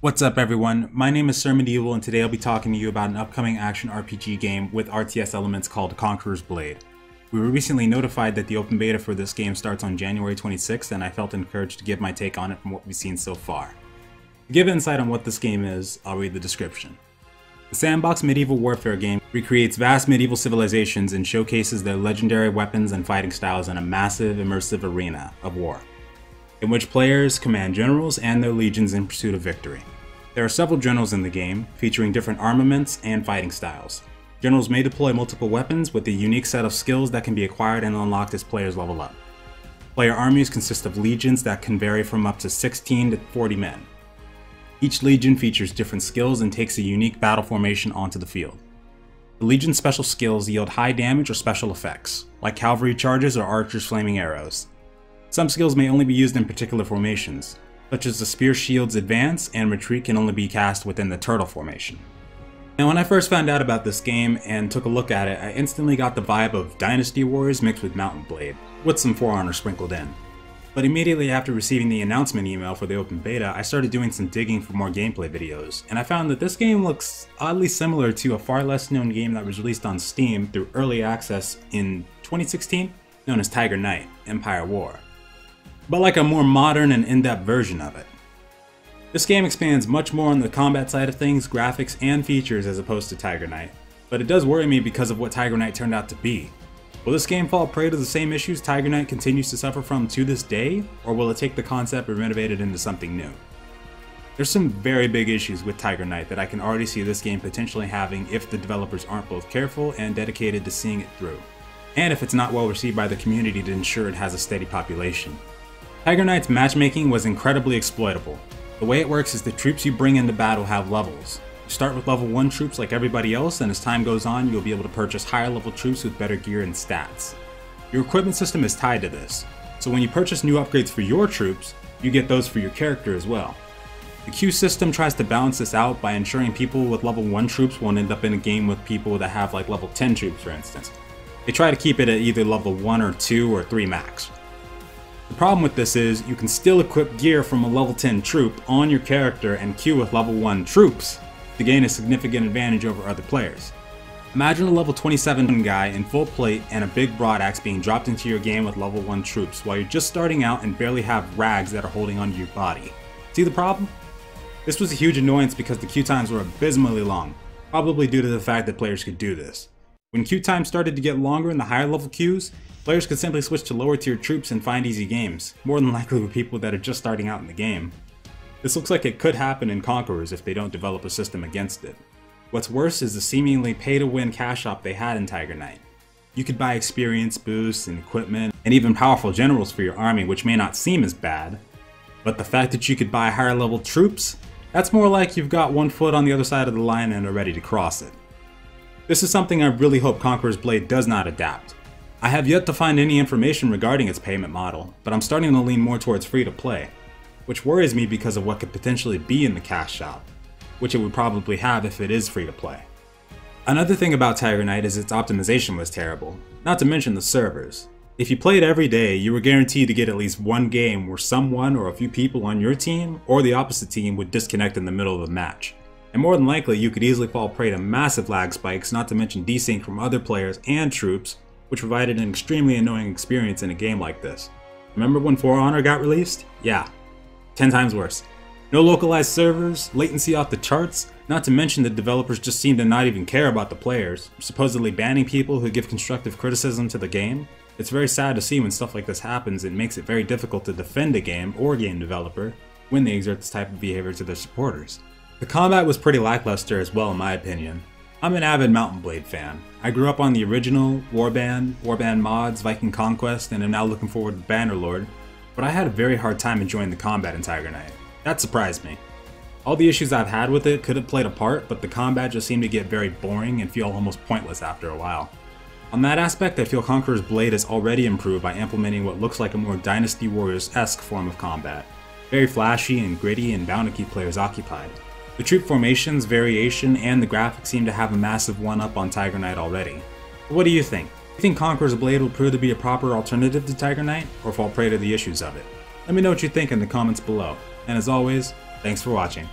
What's up everyone, my name is Sir Medieval and today I'll be talking to you about an upcoming action RPG game with RTS elements called Conqueror'sBlade. We were recently notified that the open beta for this game starts on January 26th and I felt encouraged to give my take on it from what we've seen so far. To give insight on what this game is, I'll read the description. The sandbox medieval warfare game recreates vast medieval civilizations and showcases their legendary weapons and fighting styles in a massive immersive arena of war, in which players command generals and their legions in pursuit of victory. There are several generals in the game, featuring different armaments and fighting styles. Generals may deploy multiple weapons with a unique set of skills that can be acquired and unlocked as players level up. Player armies consist of legions that can vary from up to 16 to 40 men. Each legion features different skills and takes a unique battle formation onto the field. The legion's special skills yield high damage or special effects, like cavalry charges or archers' flaming arrows. Some skills may only be used in particular formations, such as the spear shield's advance and retreat can only be cast within the turtle formation. Now when I first found out about this game and took a look at it, I instantly got the vibe of Dynasty Warriors mixed with Mountain Blade, with some For Honor sprinkled in. But immediately after receiving the announcement email for the open beta, I started doing some digging for more gameplay videos, and I found that this game looks oddly similar to a far less known game that was released on Steam through early access in 2016, known as Tiger Knight: Empire War, but like a more modern and in-depth version of it. This game expands much more on the combat side of things, graphics, and features as opposed to Tiger Knight, but it does worry me because of what Tiger Knight turned out to be. Will this game fall prey to the same issues Tiger Knight continues to suffer from to this day, or will it take the concept and renovate it into something new? There's some very big issues with Tiger Knight that I can already see this game potentially having if the developers aren't both careful and dedicated to seeing it through, and if it's not well received by the community to ensure it has a steady population. Tiger Knight's matchmaking was incredibly exploitable. The way it works is the troops you bring into battle have levels. You start with level 1 troops like everybody else, and as time goes on you'll be able to purchase higher level troops with better gear and stats. Your equipment system is tied to this, so when you purchase new upgrades for your troops, you get those for your character as well. The queue system tries to balance this out by ensuring people with level 1 troops won't end up in a game with people that have like level 10 troops, for instance. They try to keep it at either level 1 or 2 or 3 max. The problem with this is, you can still equip gear from a level 10 troop on your character and queue with level 1 troops to gain a significant advantage over other players. Imagine a level 27 guy in full plate and a big broadaxe being dropped into your game with level 1 troops while you're just starting out and barely have rags that are holding onto your body. See the problem? This was a huge annoyance because the queue times were abysmally long, probably due to the fact that players could do this. When queue times started to get longer in the higher level queues, players could simply switch to lower tier troops and find easy games, more than likely with people that are just starting out in the game. This looks like it could happen in Conquerors if they don't develop a system against it. What's worse is the seemingly pay-to-win cash shop they had in Tiger Knight. You could buy experience boosts and equipment, and even powerful generals for your army, which may not seem as bad, but the fact that you could buy higher level troops, that's more like you've got one foot on the other side of the line and are ready to cross it. This is something I really hope Conqueror'sBlade does not adapt. I have yet to find any information regarding its payment model, but I'm starting to lean more towards free-to-play, which worries me because of what could potentially be in the cash shop, which it would probably have if it is free-to-play. Another thing about Tiger Knight is its optimization was terrible, not to mention the servers. If you played every day, you were guaranteed to get at least one game where someone or a few people on your team or the opposite team would disconnect in the middle of a match. And more than likely, you could easily fall prey to massive lag spikes, not to mention desync from other players and troops, which provided an extremely annoying experience in a game like this. Remember when For Honor got released? Yeah, 10 times worse. No localized servers, latency off the charts, not to mention the developers just seem to not even care about the players, supposedly banning people who give constructive criticism to the game. It's very sad to see when stuff like this happens. It makes it very difficult to defend a game or game developer when they exert this type of behavior to their supporters. The combat was pretty lackluster as well in my opinion. I'm an avid Mountain Blade fan. I grew up on the original, Warband mods, Viking Conquest, and am now looking forward to Bannerlord, but I had a very hard time enjoying the combat in Tiger Knight. That surprised me. All the issues I've had with it could have played a part, but the combat just seemed to get very boring and feel almost pointless after a while. On that aspect, I feel Conqueror'sBlade has already improved by implementing what looks like a more Dynasty Warriors-esque form of combat. Very flashy and gritty and bound to keep players occupied. The troop formations, variation, and the graphics seem to have a massive one-up on Tiger Knight already. But what do you think? Do you think Conqueror'sBlade will prove to be a proper alternative to Tiger Knight, or fall prey to the issues of it? Let me know what you think in the comments below. And as always, thanks for watching.